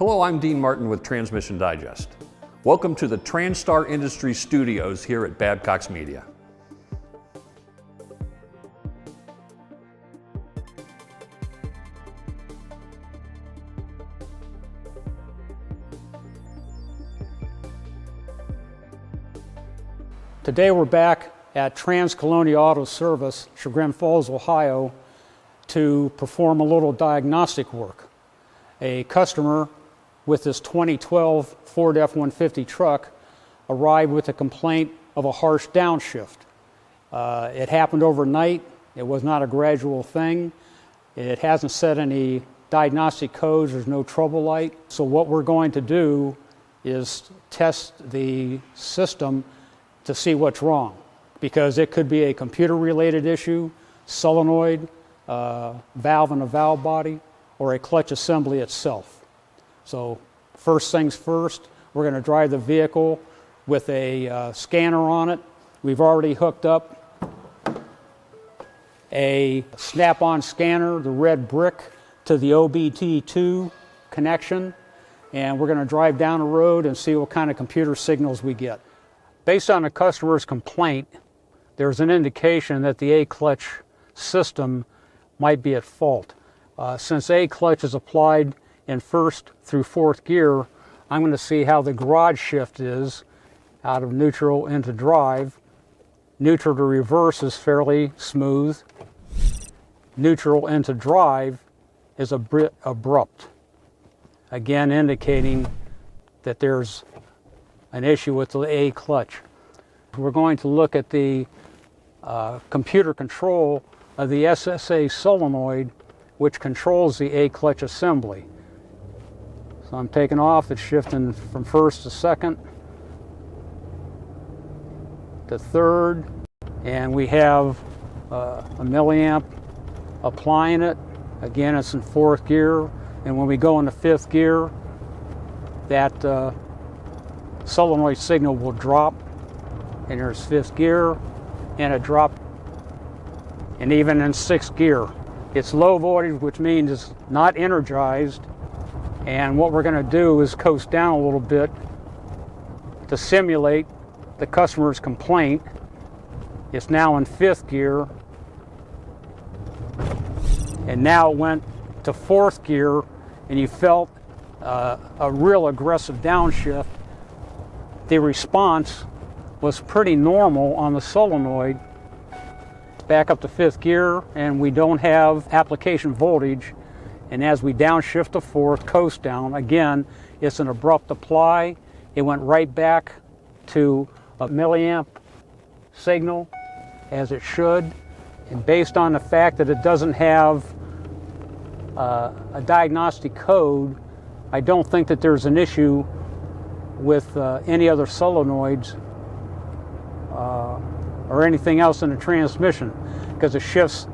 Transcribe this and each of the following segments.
Hello, I'm Dean Martin with Transmission Digest. Welcome to the Transtar Industry Studios here at Babcock's Media. Today we're back at Trans-Colonia Auto Service, Chagrin Falls, Ohio, to perform a little diagnostic work. A customer with this 2012 Ford F-150 truck arrived with a complaint of a harsh downshift. It happened overnight. It was not a gradual thing. It hasn't set any diagnostic codes. There's no trouble light. So what we're going to do is test the system to see what's wrong, because it could be a computer-related issue, solenoid, valve in a valve body, or a clutch assembly itself. So first things first, we're going to drive the vehicle with a scanner on it. We've already hooked up a snap-on scanner, the red brick, to the OBD2 connection, and we're going to drive down the road and see what kind of computer signals we get. Based on the customer's complaint, there's an indication that the A-clutch system might be at fault. Since A-clutch is applied in first through fourth gear, I'm going to see how the garage shift is out of neutral into drive. Neutral to reverse is fairly smooth. Neutral into drive is a bit abrupt, again indicating that there's an issue with the A-clutch. We're going to look at the computer control of the SSA solenoid, which controls the A-clutch assembly. So I'm taking off, it's shifting from first to second to third, and we have a milliamp applying it. Again, it's in fourth gear, and when we go into fifth gear, that solenoid signal will drop, and there's fifth gear, and it dropped. And even in sixth gear, it's low voltage, which means it's not energized. And what we're going to do is coast down a little bit to simulate the customer's complaint. It's now in fifth gear, and now it went to fourth gear, and you felt a real aggressive downshift. The response was pretty normal on the solenoid. Back up to fifth gear, and we don't have application voltage. And as we downshift to fourth, coast down, again, it's an abrupt apply. It went right back to a milliamp signal, as it should. And based on the fact that it doesn't have a diagnostic code, I don't think that there's an issue with any other solenoids or anything else in the transmission, because it shifts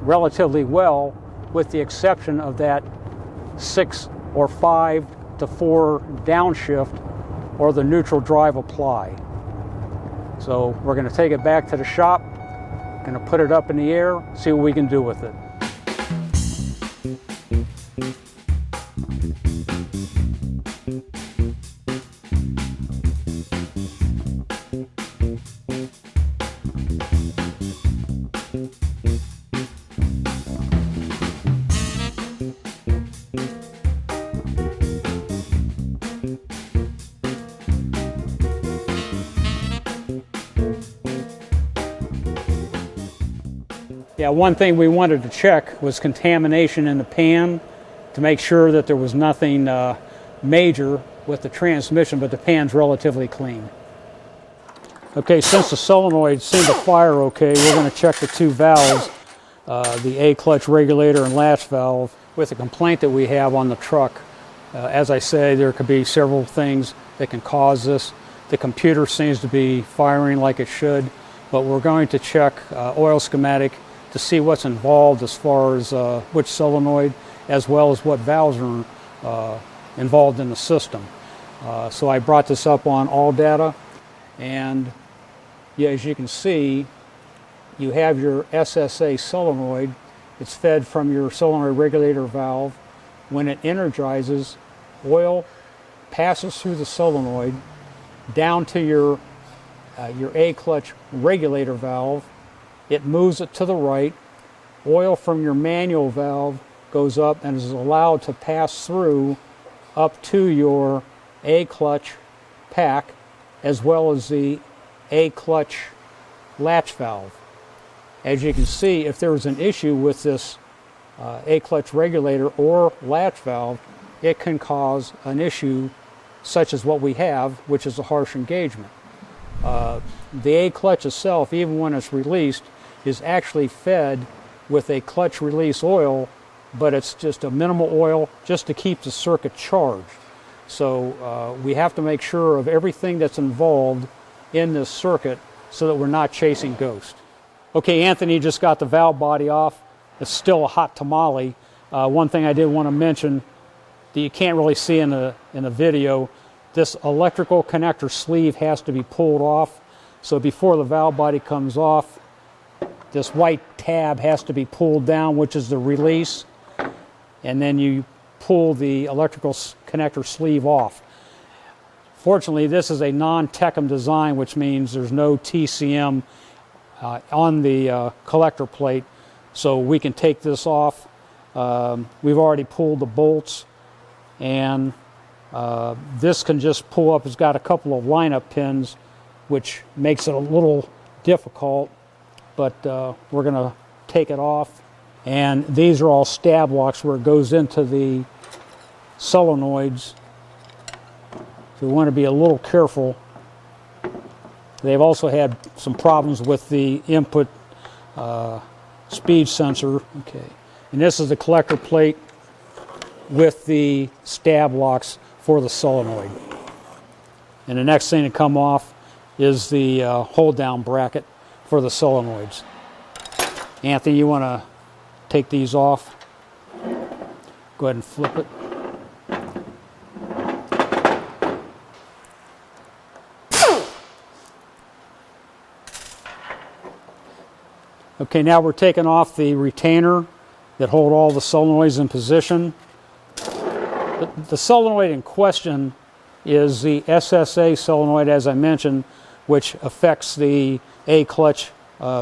relatively well, with the exception of that 6 or 5 to 4 downshift or the neutral drive apply. So we're going to take it back to the shop, going to put it up in the air, see what we can do with it. Yeah, one thing we wanted to check was contamination in the pan to make sure that there was nothing major with the transmission, but the pan's relatively clean. Okay, since the solenoid seemed to fire okay, we're going to check the two valves, the A-clutch regulator and latch valve. With the complaint that we have on the truck, as I say, there could be several things that can cause this. The computer seems to be firing like it should, but we're going to check oil schematic to see what's involved as far as which solenoid, as well as what valves are involved in the system. So I brought this up on all data, and yeah, as you can see, you have your SSA solenoid. It's fed from your solenoid regulator valve when it energizes, oil passes through the solenoid down to your A-clutch regulator valve. It moves it to the right. Oil from your manual valve goes up and is allowed to pass through up to your A-clutch pack, as well as the A-clutch latch valve. As you can see, if there was an issue with this A-clutch regulator or latch valve, it can cause an issue such as what we have, which is a harsh engagement. The A-clutch itself, even when it's released, is actually fed with a clutch release oil, but it's just a minimal oil just to keep the circuit charged. So we have to make sure of everything that's involved in this circuit so that we're not chasing ghosts. Okay, Anthony just got the valve body off. It's still a hot tamale. One thing I did want to mention that you can't really see in the video, this electrical connector sleeve has to be pulled off. So before the valve body comes off, this white tab has to be pulled down, which is the release, and then you pull the electrical connector sleeve off. Fortunately, this is a non-Tecum design, which means there's no TCM on the collector plate, so we can take this off. We've already pulled the bolts, and this can just pull up. It's got a couple of lineup pins, which makes it a little difficult, but we're going to take it off. And these are all stab locks where it goes into the solenoids. So we want to be a little careful. They've also had some problems with the input speed sensor. Okay, and this is the collector plate with the stab locks for the solenoid. And the next thing to come off is the hold down bracket for the solenoids. Anthony, you want to take these off? Go ahead and flip it. Okay, now we're taking off the retainer that hold all the solenoids in position. The solenoid in question is the SSA solenoid, as I mentioned, which affects the A-clutch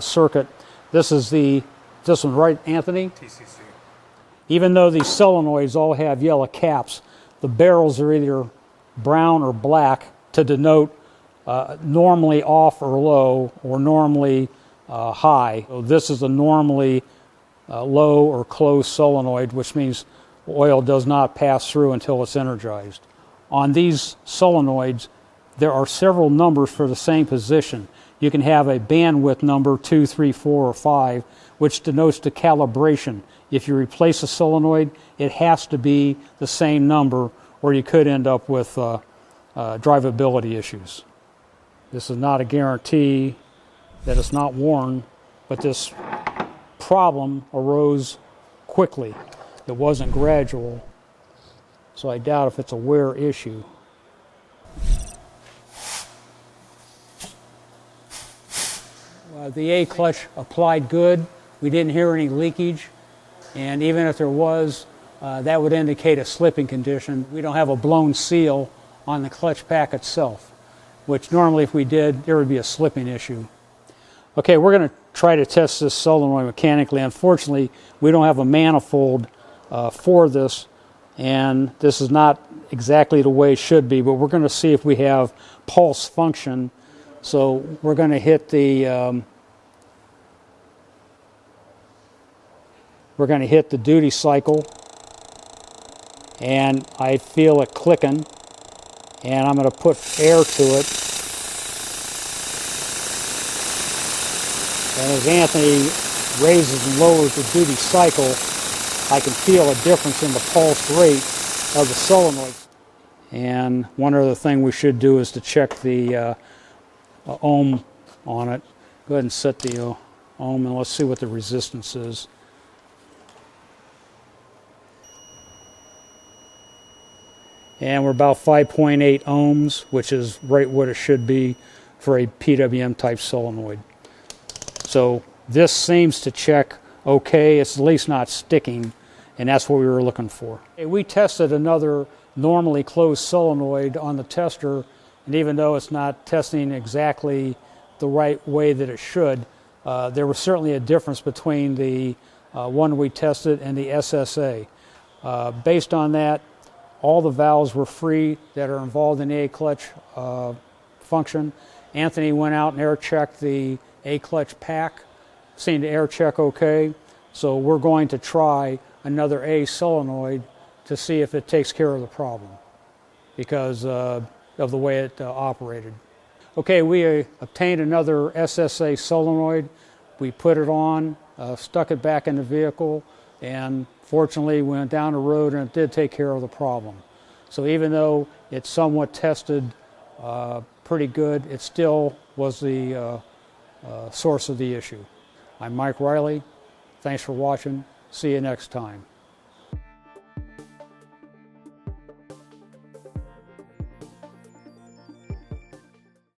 circuit. This one, right, Anthony? TCC. Even though these solenoids all have yellow caps, the barrels are either brown or black to denote normally off or low, or normally high. So this is a normally low or closed solenoid, which means oil does not pass through until it's energized. On these solenoids, there are several numbers for the same position. You can have a bandwidth number 2, 3, 4, or 5, which denotes the calibration. If you replace a solenoid, it has to be the same number, or you could end up with drivability issues. This is not a guarantee that it's not worn, but this problem arose quickly. It wasn't gradual, so I doubt if it's a wear issue. The A-clutch applied good. We didn't hear any leakage, and even if there was, that would indicate a slipping condition. We don't have a blown seal on the clutch pack itself, which normally if we did, there would be a slipping issue. Okay, we're going to try to test this solenoid mechanically. Unfortunately, we don't have a manifold for this, and this is not exactly the way it should be, but we're going to see if we have pulse function. So we're going to hit the duty cycle, and I feel it clicking, and I'm going to put air to it. And as Anthony raises and lowers the duty cycle, I can feel a difference in the pulse rate of the solenoid. And one other thing we should do is to check the ohm on it. Go ahead and set the ohm, and let's see what the resistance is. And we're about 5.8 ohms, which is right what it should be for a PWM type solenoid. So this seems to check okay. It's at least not sticking, and that's what we were looking for. We tested another normally closed solenoid on the tester, and even though it's not testing exactly the right way that it should, there was certainly a difference between the one we tested and the SSA. Based on that, all the valves were free that are involved in the A-clutch function. Anthony went out and air checked the A-clutch pack, seemed to air check okay. So we're going to try another A solenoid to see if it takes care of the problem because of the way it operated. Okay, we obtained another SSA solenoid. We put it on, stuck it back in the vehicle, and fortunately we went down the road and it did take care of the problem. So even though it's somewhat tested pretty good, it still was the source of the issue. I'm Mike Riley. Thanks for watching. See you next time.